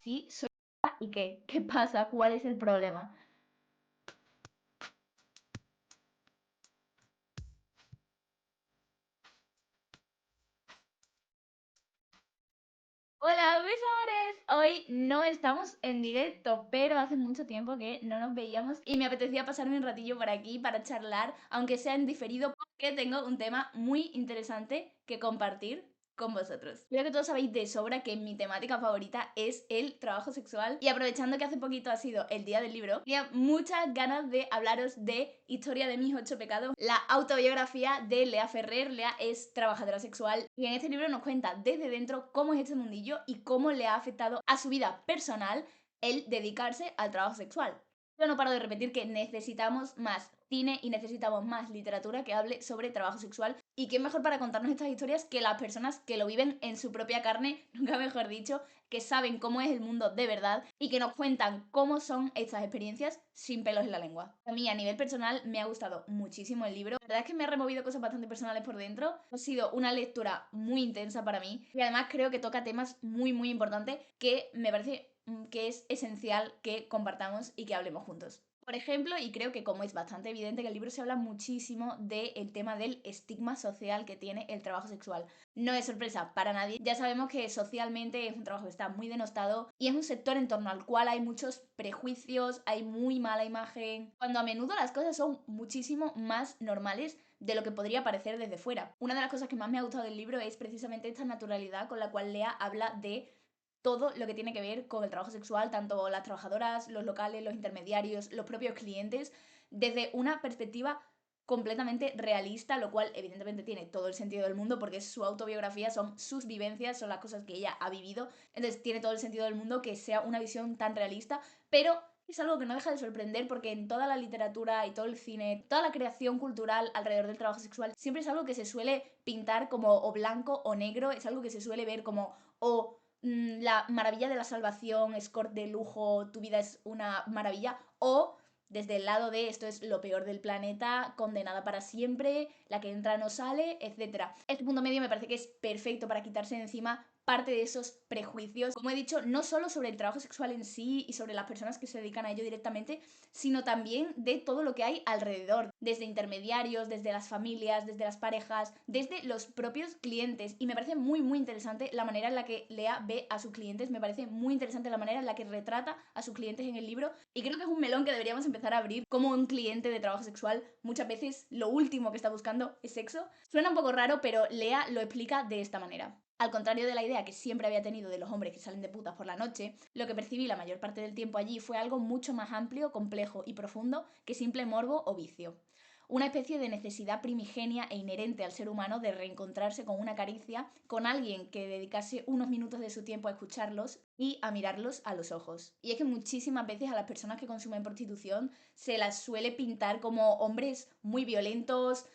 Sí, soy ¿y qué? ¿Qué pasa? ¿Cuál es el problema? Hola, mis amores. Hoy no estamos en directo, pero hace mucho tiempo que no nos veíamos y me apetecía pasarme un ratillo por aquí para charlar, aunque sea en diferido, porque tengo un tema muy interesante que compartir con vosotros. Creo que todos sabéis de sobra que mi temática favorita es el trabajo sexual y aprovechando que hace poquito ha sido el día del libro, tenía muchas ganas de hablaros de Historia de mis ocho pecados, la autobiografía de Lea Ferrer. Lea es trabajadora sexual y en este libro nos cuenta desde dentro cómo es este mundillo y cómo le ha afectado a su vida personal el dedicarse al trabajo sexual. Yo no paro de repetir que necesitamos más cine y necesitamos más literatura que hable sobre trabajo sexual. Y qué mejor para contarnos estas historias que las personas que lo viven en su propia carne, nunca mejor dicho, que saben cómo es el mundo de verdad y que nos cuentan cómo son estas experiencias sin pelos en la lengua. A mí, a nivel personal, me ha gustado muchísimo el libro. La verdad es que me ha removido cosas bastante personales por dentro. Ha sido una lectura muy intensa para mí y además creo que toca temas muy importantes que me parece que es esencial que compartamos y que hablemos juntos. Por ejemplo, y creo que como es bastante evidente que el libro se habla muchísimo del tema del estigma social que tiene el trabajo sexual. No es sorpresa para nadie, ya sabemos que socialmente es un trabajo que está muy denostado y es un sector en torno al cual hay muchos prejuicios, hay muy mala imagen, cuando a menudo las cosas son muchísimo más normales de lo que podría parecer desde fuera. Una de las cosas que más me ha gustado del libro es precisamente esta naturalidad con la cual Lea habla de todo lo que tiene que ver con el trabajo sexual, tanto las trabajadoras, los locales, los intermediarios, los propios clientes, desde una perspectiva completamente realista, lo cual evidentemente tiene todo el sentido del mundo porque es su autobiografía, son sus vivencias, son las cosas que ella ha vivido, entonces tiene todo el sentido del mundo que sea una visión tan realista, pero es algo que no deja de sorprender porque en toda la literatura y todo el cine, toda la creación cultural alrededor del trabajo sexual, siempre es algo que se suele pintar como o blanco o negro, es algo que se suele ver como o la maravilla de la salvación, escort de lujo, tu vida es una maravilla, o desde el lado de esto es lo peor del planeta, condenada para siempre, la que entra no sale, etc. Este punto medio me parece que es perfecto para quitarse de encima parte de esos prejuicios, como he dicho, no solo sobre el trabajo sexual en sí y sobre las personas que se dedican a ello directamente, sino también de todo lo que hay alrededor, desde intermediarios, desde las familias, desde las parejas, desde los propios clientes. Y me parece muy interesante la manera en la que Lea ve a sus clientes, me parece muy interesante la manera en la que retrata a sus clientes en el libro y creo que es un melón que deberíamos empezar a abrir como un cliente de trabajo sexual. Muchas veces lo último que está buscando es sexo. Suena un poco raro, pero Lea lo explica de esta manera. Al contrario de la idea que siempre había tenido de los hombres que salen de putas por la noche, lo que percibí la mayor parte del tiempo allí fue algo mucho más amplio, complejo y profundo que simple morbo o vicio. Una especie de necesidad primigenia e inherente al ser humano de reencontrarse con una caricia, con alguien que dedicase unos minutos de su tiempo a escucharlos y a mirarlos a los ojos. Y es que muchísimas veces a las personas que consumen prostitución se las suele pintar como hombres muy violentos,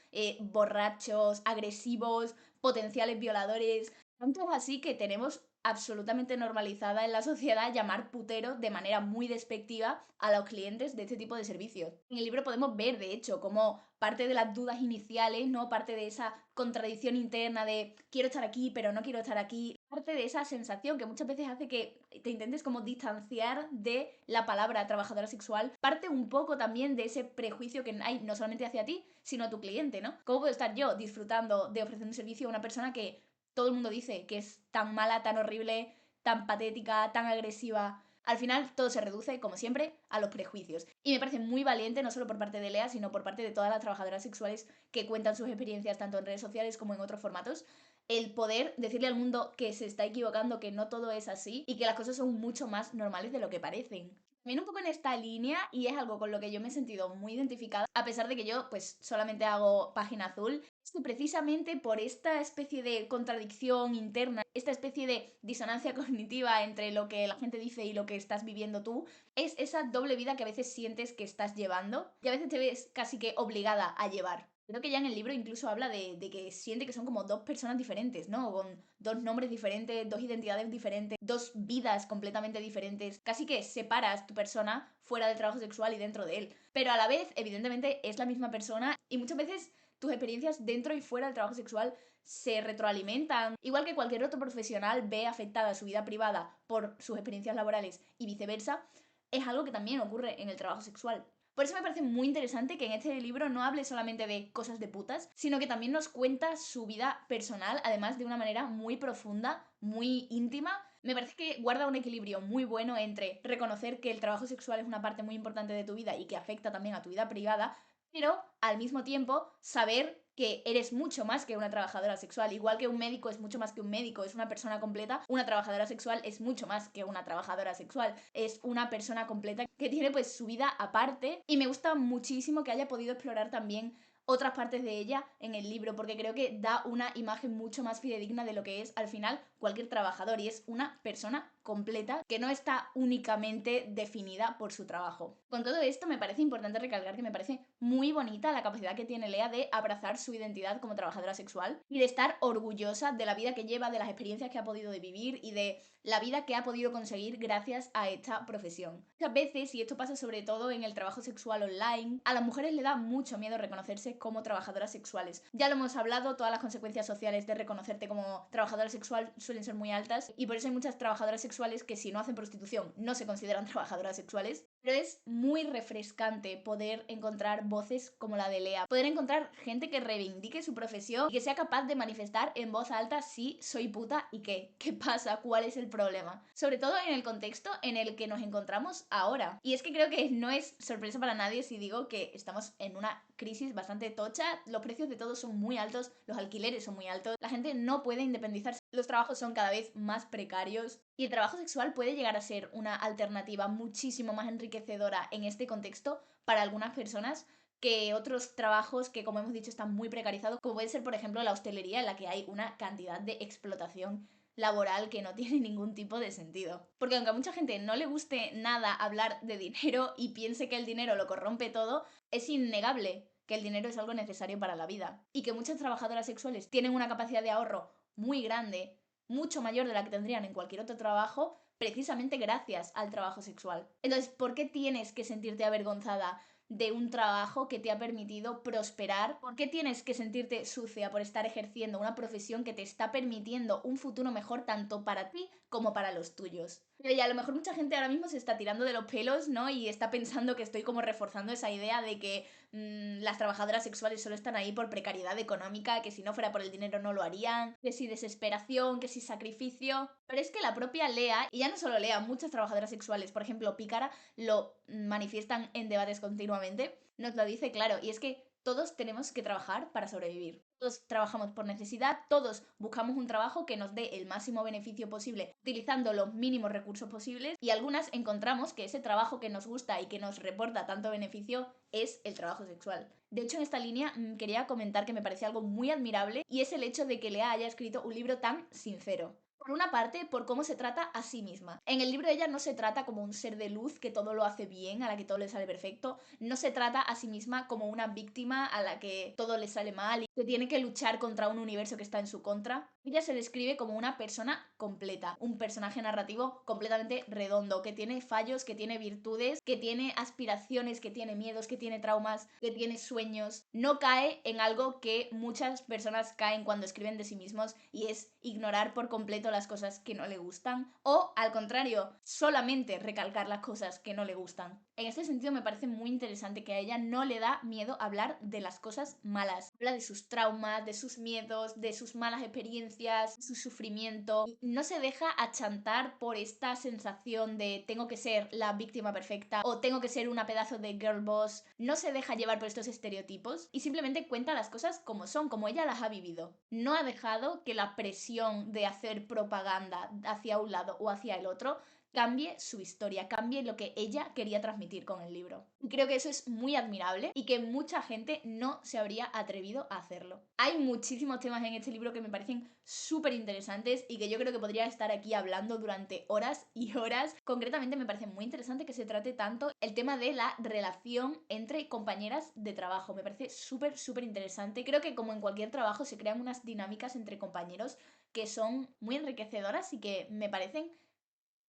borrachos, agresivos, potenciales violadores. Tanto es así que tenemos absolutamente normalizada en la sociedad llamar putero de manera muy despectiva a los clientes de este tipo de servicios. En el libro podemos ver, de hecho, como parte de las dudas iniciales, ¿no? Parte de esa contradicción interna de quiero estar aquí, pero no quiero estar aquí. Parte de esa sensación que muchas veces hace que te intentes como distanciar de la palabra trabajadora sexual. Parte un poco también de ese prejuicio que hay no solamente hacia ti, sino a tu cliente, ¿no? ¿Cómo puedo estar yo disfrutando de ofrecer un servicio a una persona que todo el mundo dice que es tan mala, tan horrible, tan patética, tan agresiva? Al final todo se reduce, como siempre, a los prejuicios. Y me parece muy valiente, no solo por parte de Lea, sino por parte de todas las trabajadoras sexuales que cuentan sus experiencias tanto en redes sociales como en otros formatos, el poder decirle al mundo que se está equivocando, que no todo es así y que las cosas son mucho más normales de lo que parecen. También un poco en esta línea, y es algo con lo que yo me he sentido muy identificada, a pesar de que yo pues solamente hago página azul, es que precisamente por esta especie de contradicción interna, esta especie de disonancia cognitiva entre lo que la gente dice y lo que estás viviendo tú, es esa doble vida que a veces sientes que estás llevando y a veces te ves casi que obligada a llevar. Creo que ya en el libro incluso habla de que siente que son como dos personas diferentes, ¿no? Con dos nombres diferentes, dos identidades diferentes, dos vidas completamente diferentes. Casi que separas tu persona fuera del trabajo sexual y dentro de él. Pero a la vez, evidentemente, es la misma persona y muchas veces tus experiencias dentro y fuera del trabajo sexual se retroalimentan. Igual que cualquier otro profesional ve afectada su vida privada por sus experiencias laborales y viceversa, es algo que también ocurre en el trabajo sexual. Por eso me parece muy interesante que en este libro no hable solamente de cosas de putas, sino que también nos cuenta su vida personal, además de una manera muy profunda, muy íntima. Me parece que guarda un equilibrio muy bueno entre reconocer que el trabajo sexual es una parte muy importante de tu vida y que afecta también a tu vida privada, pero al mismo tiempo saber que eres mucho más que una trabajadora sexual. Igual que un médico es mucho más que un médico, es una persona completa, una trabajadora sexual es mucho más que una trabajadora sexual, es una persona completa que tiene pues su vida aparte, y me gusta muchísimo que haya podido explorar también otras partes de ella en el libro, porque creo que da una imagen mucho más fidedigna de lo que es al final cualquier trabajador, y es una persona completa que no está únicamente definida por su trabajo. Con todo esto me parece importante recalcar que me parece muy bonita la capacidad que tiene Lea de abrazar su identidad como trabajadora sexual y de estar orgullosa de la vida que lleva, de las experiencias que ha podido vivir y de la vida que ha podido conseguir gracias a esta profesión. Muchas veces, y esto pasa sobre todo en el trabajo sexual online, a las mujeres le da mucho miedo reconocerse como trabajadoras sexuales. Ya lo hemos hablado, todas las consecuencias sociales de reconocerte como trabajadora sexual suelen ser muy altas, y por eso hay muchas trabajadoras sexuales que si no hacen prostitución no se consideran trabajadoras sexuales. Pero es muy refrescante poder encontrar voces como la de Lea, poder encontrar gente que reivindique su profesión y que sea capaz de manifestar en voz alta: sí, soy puta, ¿y qué? ¿Qué pasa? ¿Cuál es el problema? Sobre todo en el contexto en el que nos encontramos ahora. Y es que creo que no es sorpresa para nadie si digo que estamos en una crisis bastante tocha, los precios de todo son muy altos, los alquileres son muy altos, la gente no puede independizarse, los trabajos son cada vez más precarios, y el trabajo sexual puede llegar a ser una alternativa muchísimo más enriquecedora en este contexto para algunas personas que otros trabajos que, como hemos dicho, están muy precarizados, como puede ser, por ejemplo, la hostelería, en la que hay una cantidad de explotación laboral que no tiene ningún tipo de sentido. Porque aunque a mucha gente no le guste nada hablar de dinero y piense que el dinero lo corrompe todo, es innegable que el dinero es algo necesario para la vida y que muchas trabajadoras sexuales tienen una capacidad de ahorro muy grande, mucho mayor de la que tendrían en cualquier otro trabajo, precisamente gracias al trabajo sexual. Entonces, ¿por qué tienes que sentirte avergonzada de un trabajo que te ha permitido prosperar? ¿Por qué tienes que sentirte sucia por estar ejerciendo una profesión que te está permitiendo un futuro mejor tanto para ti como para los tuyos? Y a lo mejor mucha gente ahora mismo se está tirando de los pelos, ¿no? Y está pensando que estoy como reforzando esa idea de que las trabajadoras sexuales solo están ahí por precariedad económica, que si no fuera por el dinero no lo harían, que si desesperación, que si sacrificio. Pero es que la propia Lea, y ya no solo Lea, muchas trabajadoras sexuales, por ejemplo Pícara, lo manifiestan en debates continuamente, nos lo dice claro, y es que todos tenemos que trabajar para sobrevivir. Todos trabajamos por necesidad, todos buscamos un trabajo que nos dé el máximo beneficio posible utilizando los mínimos recursos posibles, y algunas encontramos que ese trabajo que nos gusta y que nos reporta tanto beneficio es el trabajo sexual. De hecho, en esta línea quería comentar que me parece algo muy admirable, y es el hecho de que Lea haya escrito un libro tan sincero. Por una parte, por cómo se trata a sí misma. En el libro ella no se trata como un ser de luz que todo lo hace bien, a la que todo le sale perfecto. No se trata a sí misma como una víctima a la que todo le sale mal y que tiene que luchar contra un universo que está en su contra. Ella se describe como una persona completa, un personaje narrativo completamente redondo, que tiene fallos, que tiene virtudes, que tiene aspiraciones, que tiene miedos, que tiene traumas, que tiene sueños. No cae en algo que muchas personas caen cuando escriben de sí mismos, y es ignorar por completo las cosas que no le gustan, o al contrario, solamente recalcar las cosas que no le gustan. En este sentido me parece muy interesante que a ella no le da miedo hablar de las cosas malas. Habla de sus traumas, de sus miedos, de sus malas experiencias, su sufrimiento. Y no se deja achantar por esta sensación de tengo que ser la víctima perfecta o tengo que ser una pedazo de girl boss. No se deja llevar por estos estereotipos y simplemente cuenta las cosas como son, como ella las ha vivido. No ha dejado que la presión de hacer propaganda hacia un lado o hacia el otro cambie su historia, cambie lo que ella quería transmitir con el libro. Y creo que eso es muy admirable y que mucha gente no se habría atrevido a hacerlo. Hay muchísimos temas en este libro que me parecen súper interesantes y que yo creo que podría estar aquí hablando durante horas y horas. Concretamente me parece muy interesante que se trate tanto el tema de la relación entre compañeras de trabajo. Me parece súper interesante. Creo que como en cualquier trabajo se crean unas dinámicas entre compañeros que son muy enriquecedoras y que me parecen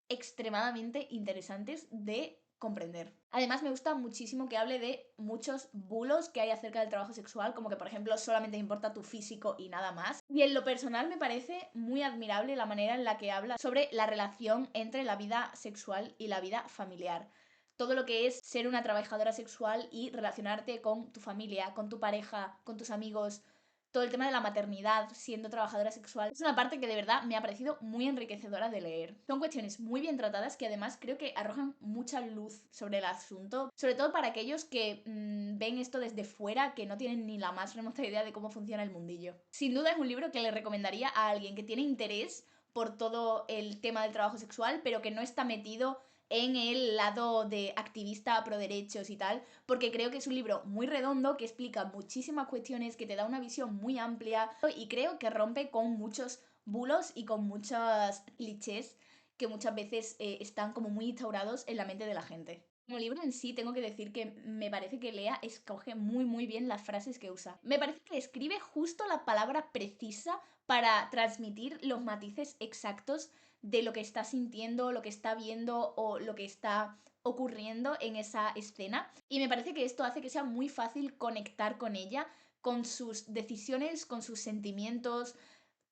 extremadamente interesantes de comprender. Además, me gusta muchísimo que hable de muchos bulos que hay acerca del trabajo sexual, como que, por ejemplo, solamente importa tu físico y nada más. Y en lo personal me parece muy admirable la manera en la que habla sobre la relación entre la vida sexual y la vida familiar. Todo lo que es ser una trabajadora sexual y relacionarte con tu familia, con tu pareja, con tus amigos, todo el tema de la maternidad siendo trabajadora sexual. Es una parte que de verdad me ha parecido muy enriquecedora de leer. Son cuestiones muy bien tratadas que además creo que arrojan mucha luz sobre el asunto, sobre todo para aquellos que ven esto desde fuera, que no tienen ni la más remota idea de cómo funciona el mundillo. Sin duda es un libro que le recomendaría a alguien que tiene interés por todo el tema del trabajo sexual, pero que no está metido en el lado de activista pro derechos y tal, porque creo que es un libro muy redondo que explica muchísimas cuestiones, que te da una visión muy amplia y creo que rompe con muchos bulos y con muchos clichés que muchas veces están como muy instaurados en la mente de la gente. Como libro en sí, tengo que decir que me parece que Lea escoge muy bien las frases que usa. Me parece que escribe justo la palabra precisa para transmitir los matices exactos de lo que está sintiendo, lo que está viendo o lo que está ocurriendo en esa escena. Y me parece que esto hace que sea muy fácil conectar con ella, con sus decisiones, con sus sentimientos.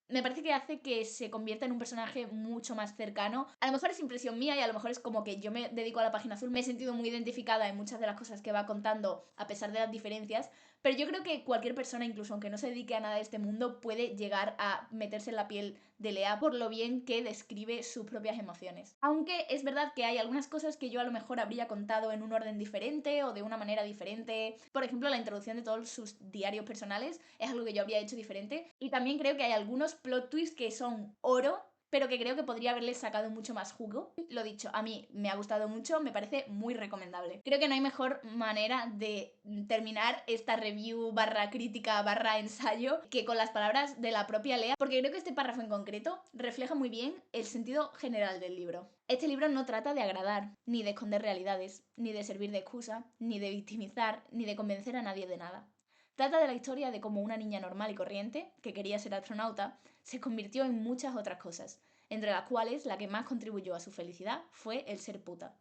Me parece que hace que se convierta en un personaje mucho más cercano. A lo mejor es impresión mía y a lo mejor es como que yo me dedico a la página azul, me he sentido muy identificada en muchas de las cosas que va contando a pesar de las diferencias, pero yo creo que cualquier persona, incluso aunque no se dedique a nada de este mundo, puede llegar a meterse en la piel de Lea por lo bien que describe sus propias emociones. Aunque es verdad que hay algunas cosas que yo a lo mejor habría contado en un orden diferente o de una manera diferente. Por ejemplo, la introducción de todos sus diarios personales es algo que yo habría hecho diferente. Y también creo que hay algunos plot twists que son oro, pero que creo que podría haberle sacado mucho más jugo. Lo dicho, a mí me ha gustado mucho, me parece muy recomendable. Creo que no hay mejor manera de terminar esta review barra crítica barra ensayo que con las palabras de la propia Lea, porque creo que este párrafo en concreto refleja muy bien el sentido general del libro. Este libro no trata de agradar, ni de esconder realidades, ni de servir de excusa, ni de victimizar, ni de convencer a nadie de nada. Trata de la historia de cómo una niña normal y corriente, que quería ser astronauta, se convirtió en muchas otras cosas, entre las cuales la que más contribuyó a su felicidad fue el ser puta.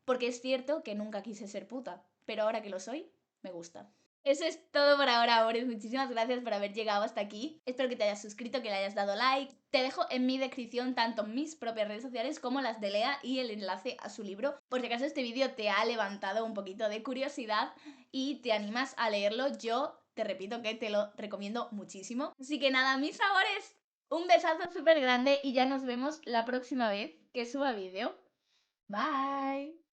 Porque es cierto que nunca quise ser puta, pero ahora que lo soy, me gusta. Eso es todo por ahora, amores. Muchísimas gracias por haber llegado hasta aquí. Espero que te hayas suscrito, que le hayas dado like. Te dejo en mi descripción tanto mis propias redes sociales como las de Lea y el enlace a su libro, por si acaso este vídeo te ha levantado un poquito de curiosidad y te animas a leerlo. Yo te repito que te lo recomiendo muchísimo. Así que nada, mis amores, un besazo súper grande y ya nos vemos la próxima vez que suba vídeo. Bye.